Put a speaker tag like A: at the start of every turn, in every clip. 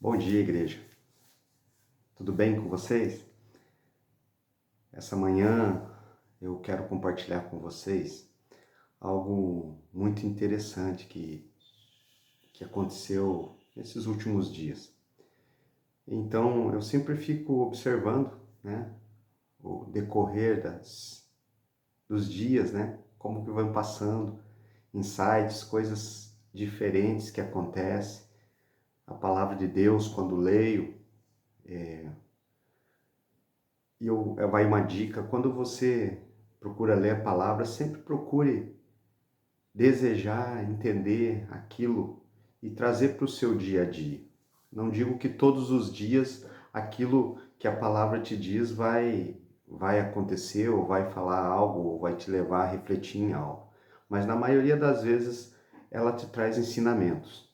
A: Bom dia, igreja. Tudo bem com vocês? Essa manhã eu quero compartilhar com vocês algo muito interessante que aconteceu nesses últimos dias. Então, eu sempre fico observando, né, o decorrer dos dias, né, como que vão passando, insights, coisas diferentes que acontecem. A palavra de Deus, quando leio, vai uma dica, quando você procura ler a palavra, sempre procure desejar, entender aquilo e trazer para o seu dia a dia. Não digo que todos os dias aquilo que a palavra te diz vai acontecer, ou vai falar algo, ou vai te levar a refletir em algo. Mas na maioria das vezes ela te traz ensinamentos.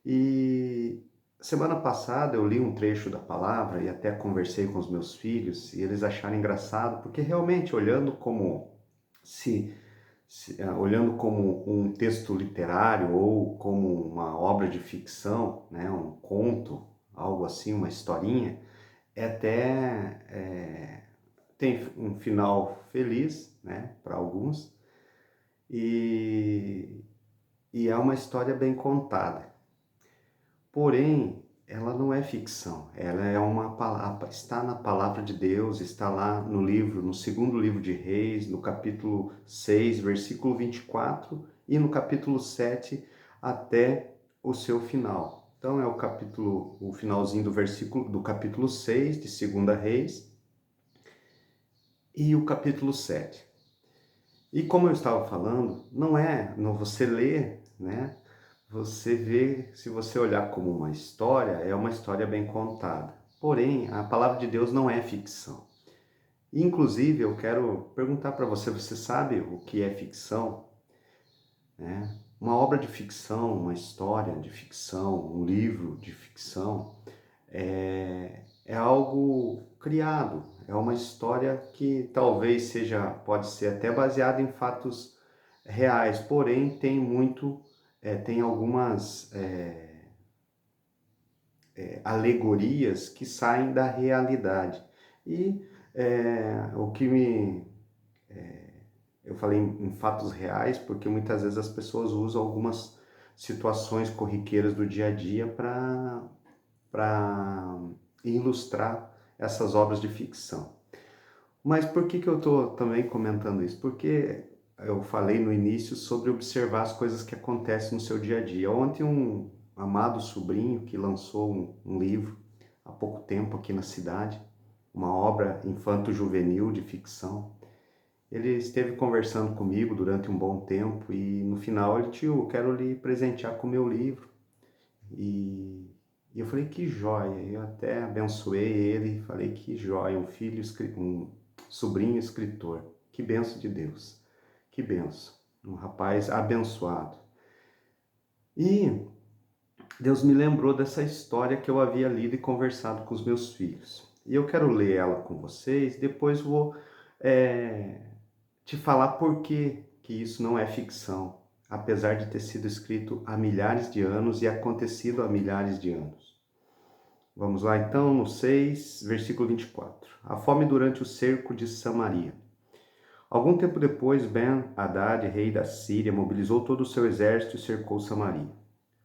A: E semana passada eu li um trecho da palavra e até conversei com os meus filhos e eles acharam engraçado, porque realmente olhando como um texto literário ou como uma obra de ficção, né, um conto, algo assim, uma historinha, tem um final feliz, né, para alguns, e, e é uma história bem contada. Porém, ela não é ficção, ela é uma palavra, está na palavra de Deus, está lá no livro, no segundo livro de Reis, no capítulo 6, versículo 24, e no capítulo 7 até o seu final. Então é o finalzinho do capítulo 6 de segunda Reis e o capítulo 7. E como eu estava falando, não você lê, né? Você vê, se você olhar como uma história, é uma história bem contada. Porém, a palavra de Deus não é ficção. Inclusive, eu quero perguntar para você, você sabe o que é ficção? Né? Uma obra de ficção, uma história de ficção, um livro de ficção, é algo criado, é uma história que talvez pode ser até baseada em fatos reais, porém tem algumas alegorias que saem da realidade. E o que me... Eu falei em fatos reais porque muitas vezes as pessoas usam algumas situações corriqueiras do dia a dia para ilustrar essas obras de ficção. Mas por que eu estou também comentando isso? Porque eu falei no início sobre observar as coisas que acontecem no seu dia a dia. Ontem um amado sobrinho que lançou um livro há pouco tempo aqui na cidade, uma obra infanto-juvenil de ficção. Ele esteve conversando comigo durante um bom tempo e no final ele, tio, eu quero lhe presentear com o meu livro. E eu falei, que joia. Eu até abençoei ele, falei, que joia, um sobrinho escritor. Que benção de Deus, que benção. Um rapaz abençoado. E Deus me lembrou dessa história que eu havia lido e conversado com os meus filhos. E eu quero ler ela com vocês, depois vou te falar por que isso não é ficção, apesar de ter sido escrito há milhares de anos e acontecido há milhares de anos. Vamos lá então, no 6, versículo 24. A fome durante o cerco de Samaria. Algum tempo depois, Ben-Hadad, rei da Síria, mobilizou todo o seu exército e cercou Samaria.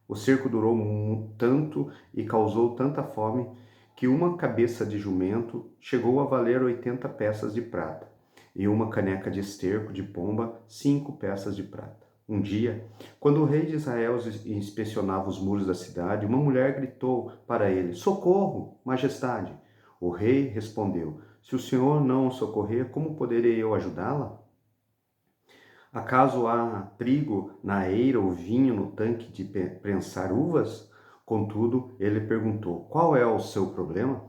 A: O cerco durou tanto e causou tanta fome que uma cabeça de jumento chegou a valer 80 peças de prata, e uma caneca de esterco de pomba 5 peças de prata. Um dia, quando o rei de Israel inspecionava os muros da cidade, uma mulher gritou para ele: "Socorro, majestade!" O rei respondeu: "Se o senhor não o socorrer, como poderei eu ajudá-la? Acaso há trigo na eira ou vinho no tanque de prensar uvas?" Contudo, ele perguntou: "Qual é o seu problema?"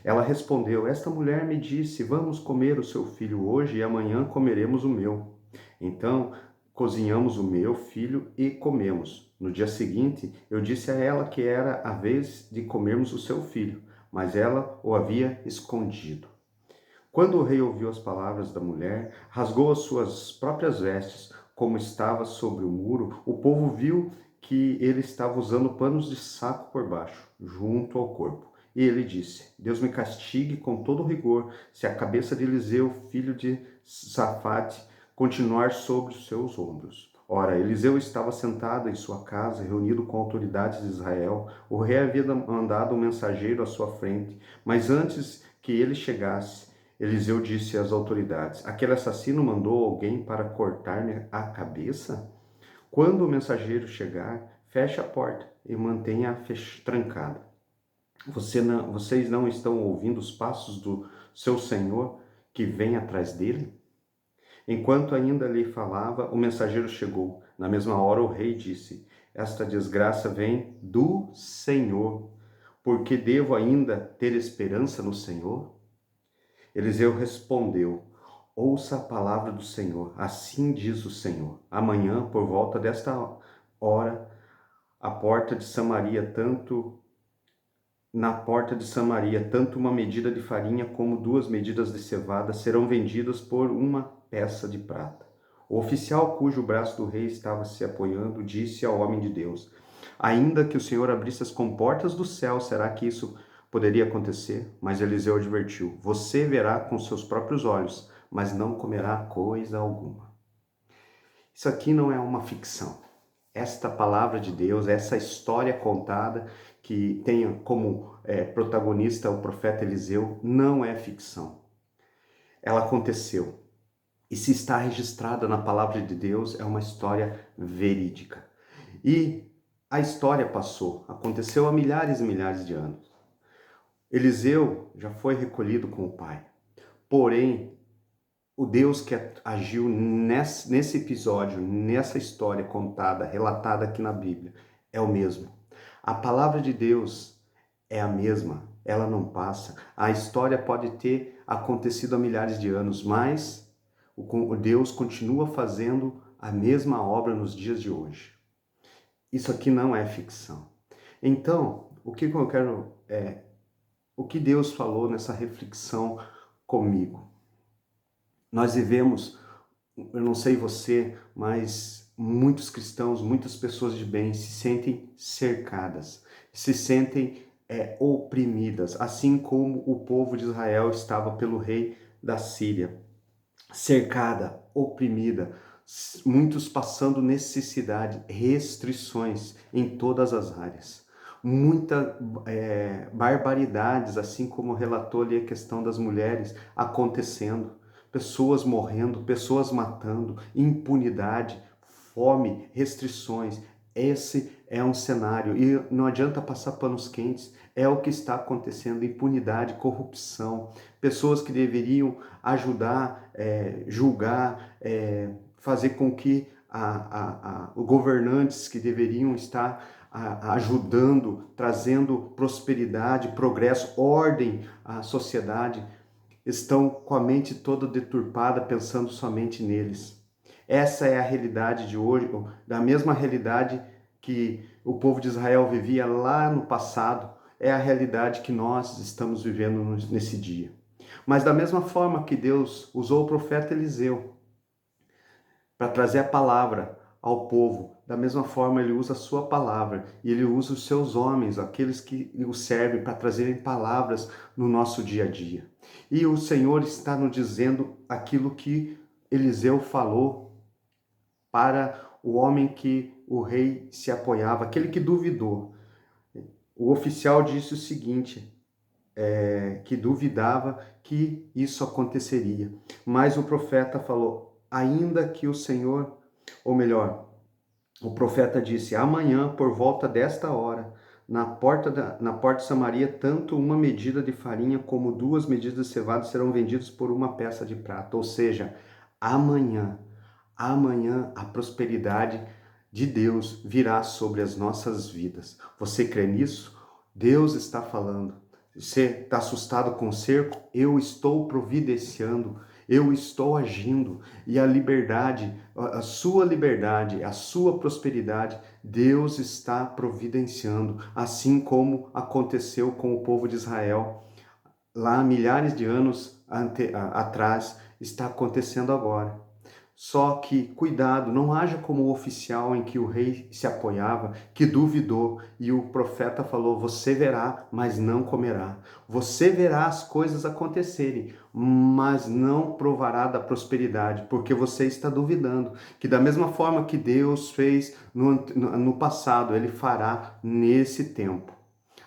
A: Ela respondeu: "Esta mulher me disse: vamos comer o seu filho hoje e amanhã comeremos o meu. Então, cozinhamos o meu filho e comemos. No dia seguinte, eu disse a ela que era a vez de comermos o seu filho, mas ela o havia escondido." Quando o rei ouviu as palavras da mulher, rasgou as suas próprias vestes, como estava sobre o muro. O povo viu que ele estava usando panos de saco por baixo, junto ao corpo. E ele disse: Deus me castigue com todo rigor, se a cabeça de Eliseu, filho de Safate, continuar sobre os seus ombros. Ora, Eliseu estava sentado em sua casa, reunido com autoridades de Israel. O rei havia mandado um mensageiro à sua frente, mas antes que ele chegasse, Eliseu disse às autoridades: Aquele assassino mandou alguém para cortar-me a cabeça? Quando o mensageiro chegar, feche a porta e mantenha-a trancada. Vocês não estão ouvindo os passos do seu senhor que vem atrás dele? Enquanto ainda lhe falava, o mensageiro chegou. Na mesma hora o rei disse: Esta desgraça vem do Senhor. Porque devo ainda ter esperança no Senhor? Eliseu respondeu: Ouça a palavra do Senhor. Assim diz o Senhor: Amanhã, por volta desta hora, a porta de Samaria, na porta de Samaria, tanto uma medida de farinha como 2 medidas de cevada serão vendidas por uma peça de prata. O oficial cujo braço do rei estava se apoiando disse ao homem de Deus: Ainda que o Senhor abrisse as comportas do céu, será que isso poderia acontecer? Mas Eliseu advertiu: Você verá com seus próprios olhos, mas não comerá coisa alguma. Isso aqui não é uma ficção. Esta palavra de Deus, essa história contada que tem como protagonista o profeta Eliseu, não é ficção. Ela aconteceu. E se está registrada na palavra de Deus, é uma história verídica. E a história passou, aconteceu há milhares e milhares de anos. Eliseu já foi recolhido com o pai. Porém, o Deus que agiu nesse episódio, nessa história contada, relatada aqui na Bíblia, é o mesmo. A palavra de Deus é a mesma, ela não passa. A história pode ter acontecido há milhares de anos, mas o Deus continua fazendo a mesma obra nos dias de hoje. Isso aqui não é ficção. Então, o que Deus falou nessa reflexão comigo? Nós vivemos, eu não sei você, mas muitos cristãos, muitas pessoas de bem se sentem cercadas, se sentem oprimidas, assim como o povo de Israel estava pelo rei da Síria, cercada, oprimida, muitos passando necessidade, restrições em todas as áreas. Muitas barbaridades, assim como relatou ali a questão das mulheres, acontecendo. Pessoas morrendo, pessoas matando, impunidade, fome, restrições. Esse é um cenário e não adianta passar panos quentes, é o que está acontecendo, impunidade, corrupção, pessoas que deveriam ajudar, julgar, fazer com que os governantes que deveriam estar ajudando, trazendo prosperidade, progresso, ordem à sociedade, estão com a mente toda deturpada, pensando somente neles. Essa é a realidade de hoje, da mesma realidade que o povo de Israel vivia lá no passado, é a realidade que nós estamos vivendo nesse dia. Mas da mesma forma que Deus usou o profeta Eliseu para trazer a palavra ao povo, da mesma forma ele usa a sua palavra e ele usa os seus homens, aqueles que o servem, para trazerem palavras no nosso dia a dia. E o Senhor está nos dizendo aquilo que Eliseu falou para o homem que o rei se apoiava, aquele que duvidou. O oficial disse o seguinte, que duvidava que isso aconteceria. Mas o profeta falou, ainda que o Senhor, ou melhor, o profeta disse, amanhã, por volta desta hora, na porta de Samaria, tanto uma medida de farinha como 2 medidas de cevada serão vendidos por uma peça de prata. Ou seja, amanhã a prosperidade de Deus virá sobre as nossas vidas. Você crê nisso? Deus está falando. Você está assustado com o cerco? Eu estou providenciando, eu estou agindo. E a liberdade, a sua prosperidade, Deus está providenciando. Assim como aconteceu com o povo de Israel lá há milhares de anos atrás, está acontecendo agora. Só que, cuidado, não haja como o oficial em que o rei se apoiava, que duvidou, e o profeta falou: você verá, mas não comerá. Você verá as coisas acontecerem, mas não provará da prosperidade, porque você está duvidando. Que da mesma forma que Deus fez no passado, Ele fará nesse tempo.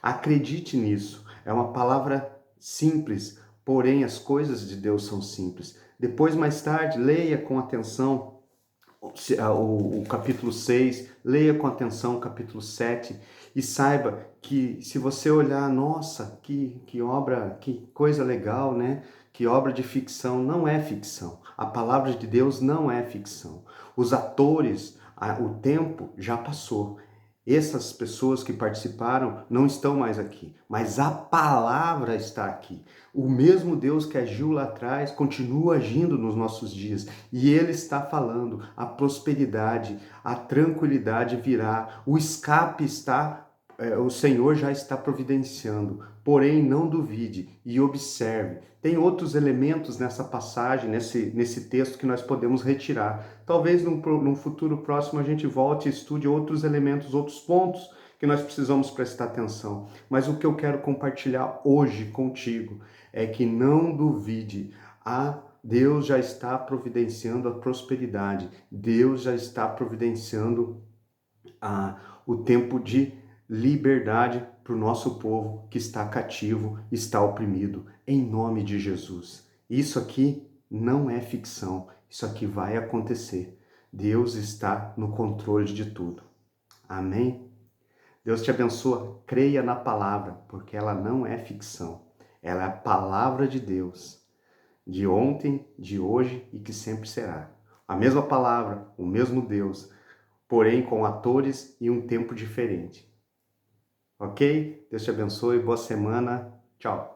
A: Acredite nisso. É uma palavra simples, porém as coisas de Deus são simples. Depois, mais tarde, leia com atenção o capítulo 6, leia com atenção o capítulo 7 e saiba que se você olhar, nossa, que obra, que coisa legal, né? Que obra de ficção, não é ficção. A palavra de Deus não é ficção. Os atores, o tempo já passou. Essas pessoas que participaram não estão mais aqui, mas a palavra está aqui. O mesmo Deus que agiu lá atrás continua agindo nos nossos dias e Ele está falando: a prosperidade, a tranquilidade virá, o escape está, o Senhor já está providenciando. Porém, não duvide e observe. Tem outros elementos nessa passagem, nesse texto que nós podemos retirar. Talvez num futuro próximo a gente volte e estude outros elementos, outros pontos que nós precisamos prestar atenção. Mas o que eu quero compartilhar hoje contigo é que não duvide. Deus já está providenciando a prosperidade. Deus já está providenciando o tempo de liberdade para o nosso povo que está cativo, está oprimido, em nome de Jesus. Isso aqui não é ficção, isso aqui vai acontecer. Deus está no controle de tudo. Amém? Deus te abençoa. Creia na palavra, porque ela não é ficção. Ela é a palavra de Deus, de ontem, de hoje e que sempre será. A mesma palavra, o mesmo Deus, porém com atores e um tempo diferente. Ok? Deus te abençoe, boa semana. Tchau.